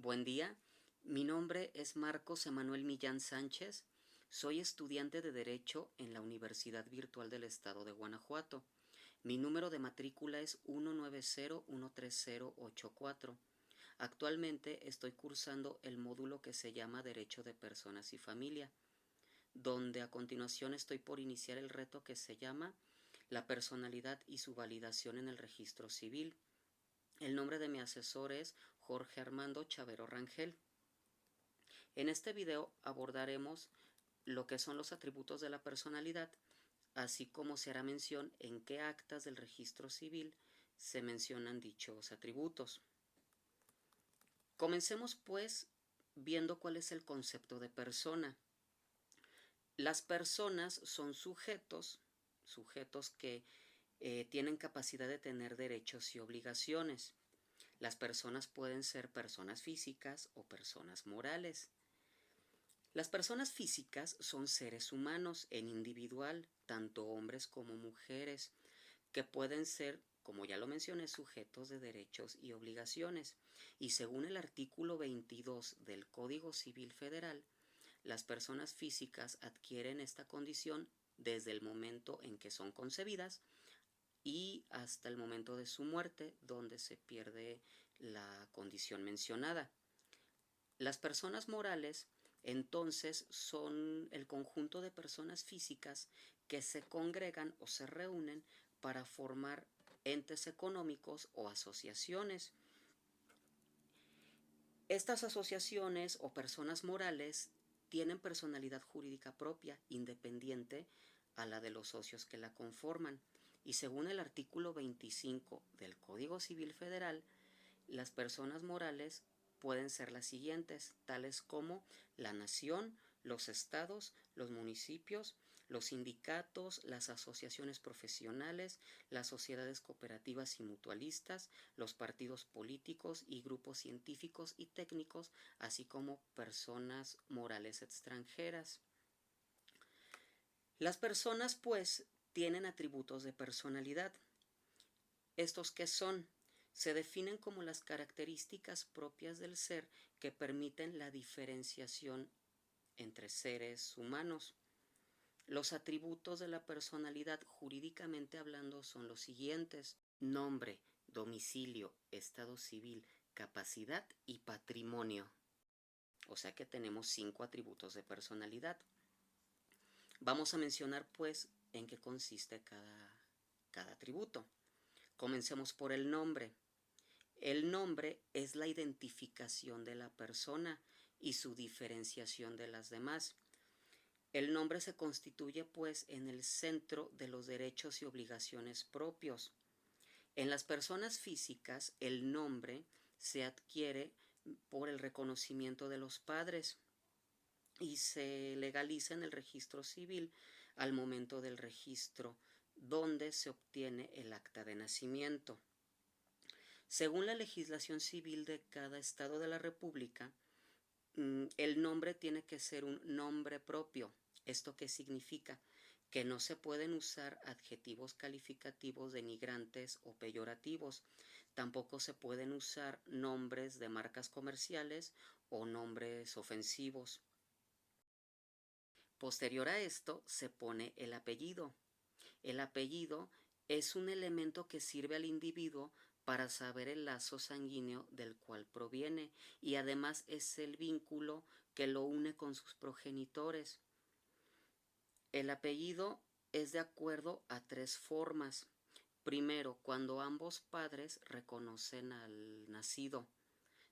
Buen día, mi nombre es Marcos Emanuel Millán Sánchez, soy estudiante de Derecho en la Universidad Virtual del Estado de Guanajuato. Mi número de matrícula es 190-13084. Actualmente estoy cursando el módulo que se llama Derecho de Personas y Familia, donde a continuación estoy por iniciar el reto que se llama La personalidad y su validación en el registro civil. El nombre de mi asesor es Jorge Armando Chavero Rangel. En este video abordaremos lo que son los atributos de la personalidad, así como se hará mención en qué actas del registro civil se mencionan dichos atributos. Comencemos pues viendo cuál es el concepto de persona. Las personas son sujetos que tienen capacidad de tener derechos y obligaciones. Las personas pueden ser personas físicas o personas morales. Las personas físicas son seres humanos en individual, tanto hombres como mujeres, que pueden ser, como ya lo mencioné, sujetos de derechos y obligaciones. Y según el artículo 22 del Código Civil Federal, las personas físicas adquieren esta condición desde el momento en que son concebidas y hasta el momento de su muerte, donde se pierde la condición mencionada. Las personas morales, entonces, son el conjunto de personas físicas que se congregan o se reúnen para formar entes económicos o asociaciones. Estas asociaciones o personas morales tienen personalidad jurídica propia, independiente a la de los socios que la conforman. Y según el artículo 25 del Código Civil Federal, las personas morales pueden ser las siguientes, tales como la nación, los estados, los municipios, los sindicatos, las asociaciones profesionales, las sociedades cooperativas y mutualistas, los partidos políticos y grupos científicos y técnicos, así como personas morales extranjeras. Las personas, pues, tienen atributos de personalidad. ¿Estos qué son? Se definen como las características propias del ser que permiten la diferenciación entre seres humanos. Los atributos de la personalidad jurídicamente hablando son los siguientes: nombre, domicilio, estado civil, capacidad y patrimonio. O sea que tenemos 5 atributos de personalidad. Vamos a mencionar pues en qué consiste cada atributo. Comencemos por el nombre. El nombre es la identificación de la persona y su diferenciación de las demás. El nombre se constituye, pues, en el centro de los derechos y obligaciones propios. En las personas físicas, el nombre se adquiere por el reconocimiento de los padres y se legaliza en el registro civil al momento del registro, donde se obtiene el acta de nacimiento. Según la legislación civil de cada estado de la República, el nombre tiene que ser un nombre propio. ¿Esto qué significa? Que no se pueden usar adjetivos calificativos denigrantes o peyorativos. Tampoco se pueden usar nombres de marcas comerciales o nombres ofensivos. Posterior a esto se pone el apellido. El apellido es un elemento que sirve al individuo para saber el lazo sanguíneo del cual proviene y además es el vínculo que lo une con sus progenitores. El apellido es de acuerdo a 3 formas. Primero, cuando ambos padres reconocen al nacido.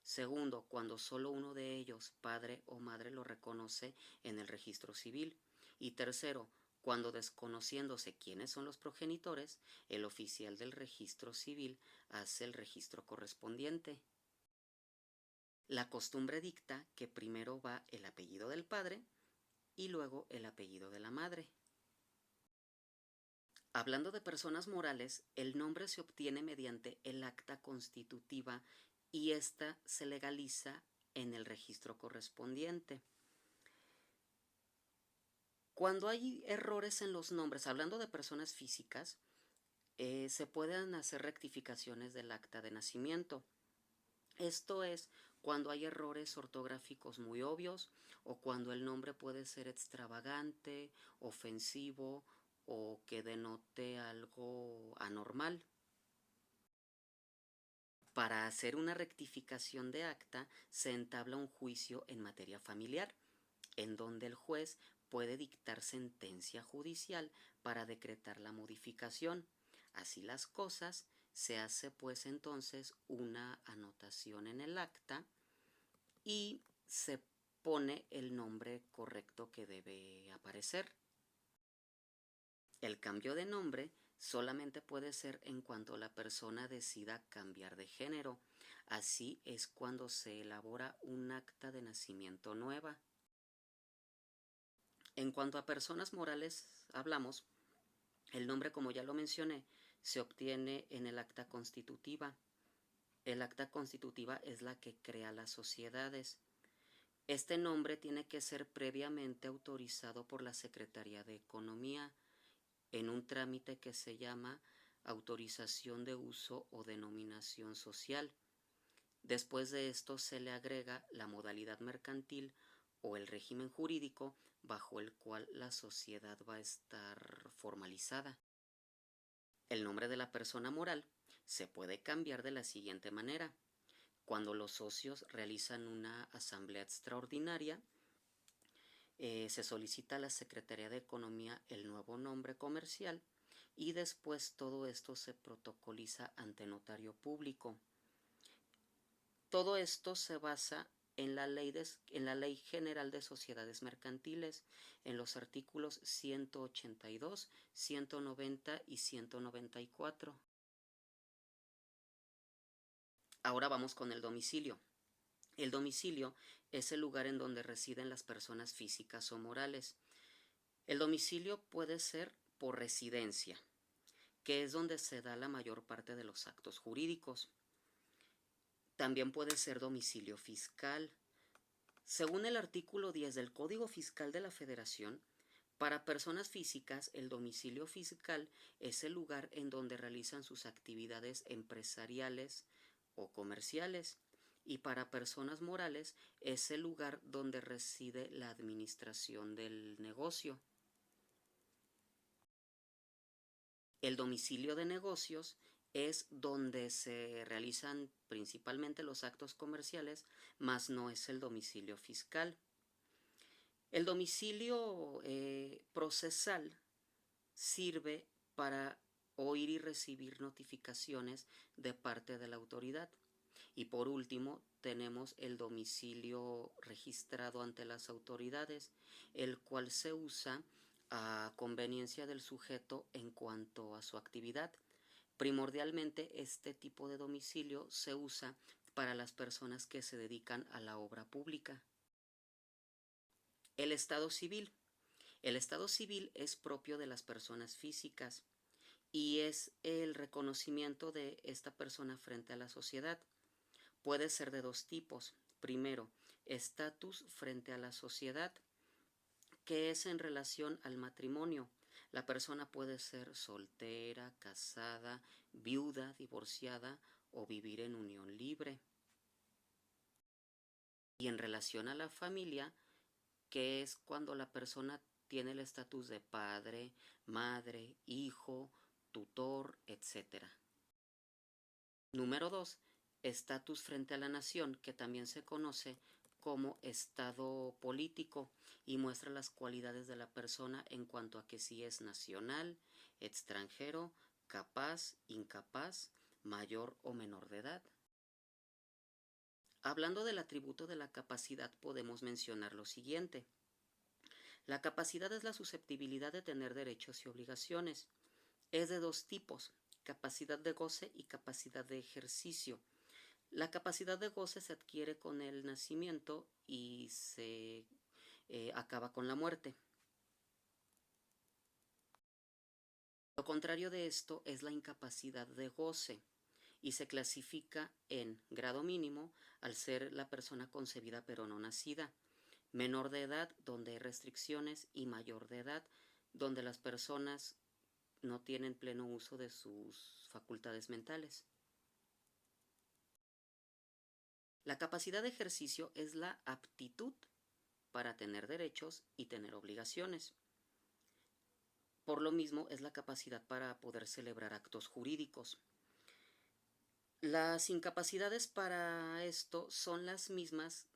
Segundo, cuando solo uno de ellos, padre o madre, lo reconoce en el registro civil. Y tercero, cuando desconociéndose quiénes son los progenitores, el oficial del registro civil hace el registro correspondiente. La costumbre dicta que primero va el apellido del padre y luego el apellido de la madre. Hablando de personas morales, el nombre se obtiene mediante el acta constitutiva y ésta se legaliza en el registro correspondiente. Cuando hay errores en los nombres, hablando de personas físicas, se pueden hacer rectificaciones del acta de nacimiento. Esto es cuando hay errores ortográficos muy obvios o cuando el nombre puede ser extravagante, ofensivo o que denote algo anormal. Para hacer una rectificación de acta se entabla un juicio en materia familiar, en donde el juez puede dictar sentencia judicial para decretar la modificación. Así las cosas, se hace pues entonces una anotación en el acta y se pone el nombre correcto que debe aparecer. El cambio de nombre solamente puede ser en cuanto la persona decida cambiar de género. Así es cuando se elabora un acta de nacimiento nueva. En cuanto a personas morales hablamos, el nombre, como ya lo mencioné, se obtiene en el acta constitutiva. El acta constitutiva es la que crea las sociedades. Este nombre tiene que ser previamente autorizado por la Secretaría de Economía en un trámite que se llama autorización de uso o denominación social. Después de esto se le agrega la modalidad mercantil o el régimen jurídico bajo el cual la sociedad va a estar formalizada. El nombre de la persona moral se puede cambiar de la siguiente manera. Cuando los socios realizan una asamblea extraordinaria, se solicita a la Secretaría de Economía el nuevo nombre comercial y después todo esto se protocoliza ante notario público. Todo esto se basa en la Ley General de Sociedades Mercantiles, en los artículos 182, 190 y 194. Ahora vamos con el domicilio. El domicilio es el lugar en donde residen las personas físicas o morales. El domicilio puede ser por residencia, que es donde se da la mayor parte de los actos jurídicos. También puede ser domicilio fiscal. Según el artículo 10 del Código Fiscal de la Federación, para personas físicas, el domicilio fiscal es el lugar en donde realizan sus actividades empresariales o comerciales, y para personas morales es el lugar donde reside la administración del negocio. El domicilio de negocios es donde se realizan principalmente los actos comerciales, mas no es el domicilio fiscal. El domicilio procesal sirve para oír y recibir notificaciones de parte de la autoridad. Y por último, tenemos el domicilio registrado ante las autoridades, el cual se usa a conveniencia del sujeto en cuanto a su actividad. Primordialmente, este tipo de domicilio se usa para las personas que se dedican a la obra pública. El estado civil. El estado civil es propio de las personas físicas y es el reconocimiento de esta persona frente a la sociedad. Puede ser de dos tipos. Primero, estatus frente a la sociedad, que es en relación al matrimonio. La persona puede ser soltera, casada, viuda, divorciada o vivir en unión libre. Y en relación a la familia, que es cuando la persona tiene el estatus de padre, madre, hijo, tutor, etc. Número 2. Estatus frente a la nación, que también se conoce como estado político y muestra las cualidades de la persona en cuanto a que si es nacional, extranjero, capaz, incapaz, mayor o menor de edad. Hablando del atributo de la capacidad, podemos mencionar lo siguiente. La capacidad es la susceptibilidad de tener derechos y obligaciones. Es de dos tipos, capacidad de goce y capacidad de ejercicio. La capacidad de goce se adquiere con el nacimiento y se acaba con la muerte. Lo contrario de esto es la incapacidad de goce y se clasifica en grado mínimo al ser la persona concebida pero no nacida, menor de edad donde hay restricciones y mayor de edad donde las personas no tienen pleno uso de sus facultades mentales. La capacidad de ejercicio es la aptitud para tener derechos y tener obligaciones. Por lo mismo, es la capacidad para poder celebrar actos jurídicos. Las incapacidades para esto son las mismas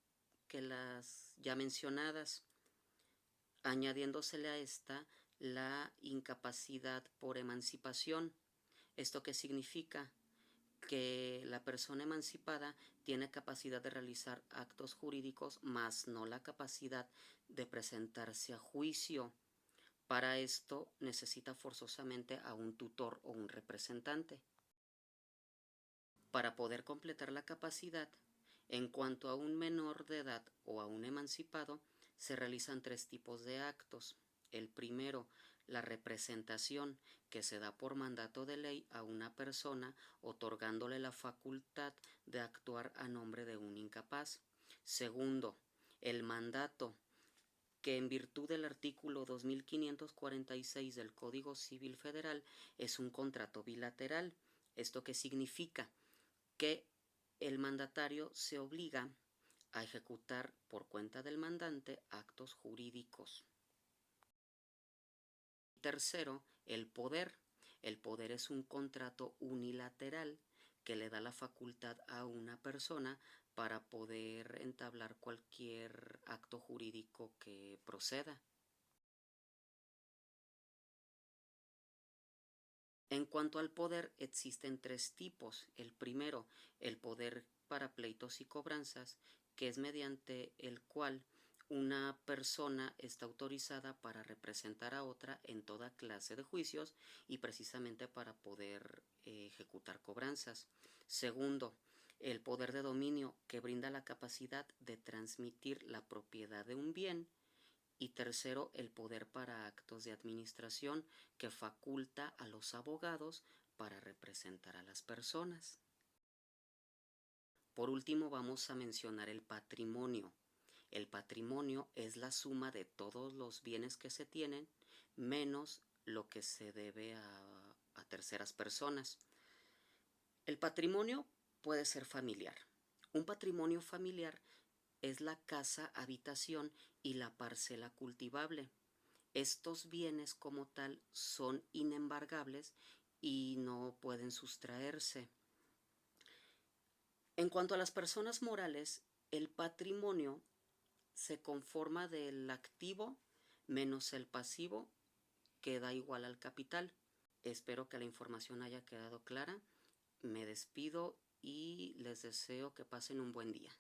que las ya mencionadas, añadiéndosele a esta la incapacidad por emancipación. ¿Esto qué significa? Que la persona emancipada tiene capacidad de realizar actos jurídicos, mas no la capacidad de presentarse a juicio. Para esto necesita forzosamente a un tutor o un representante. Para poder completar la capacidad, en cuanto a un menor de edad o a un emancipado, se realizan 3 tipos de actos. El primero, la representación, que se da por mandato de ley a una persona, otorgándole la facultad de actuar a nombre de un incapaz. Segundo, el mandato, que en virtud del artículo 2546 del Código Civil Federal es un contrato bilateral. ¿Esto qué significa? Que el mandatario se obliga a ejecutar por cuenta del mandante actos jurídicos. Tercero, el poder. El poder es un contrato unilateral que le da la facultad a una persona para poder entablar cualquier acto jurídico que proceda. En cuanto al poder, existen 3 tipos. El primero, el poder para pleitos y cobranzas, que es mediante el cual una persona está autorizada para representar a otra en toda clase de juicios y precisamente para poder ejecutar cobranzas. Segundo, el poder de dominio, que brinda la capacidad de transmitir la propiedad de un bien. Y tercero, el poder para actos de administración, que faculta a los abogados para representar a las personas. Por último, vamos a mencionar el patrimonio. El patrimonio es la suma de todos los bienes que se tienen menos lo que se debe a terceras personas. El patrimonio puede ser familiar. Un patrimonio familiar es la casa, habitación y la parcela cultivable. Estos bienes como tal son inembargables y no pueden sustraerse. En cuanto a las personas morales, el patrimonio se conforma del activo menos el pasivo, que da igual al capital. Espero que la información haya quedado clara. Me despido y les deseo que pasen un buen día.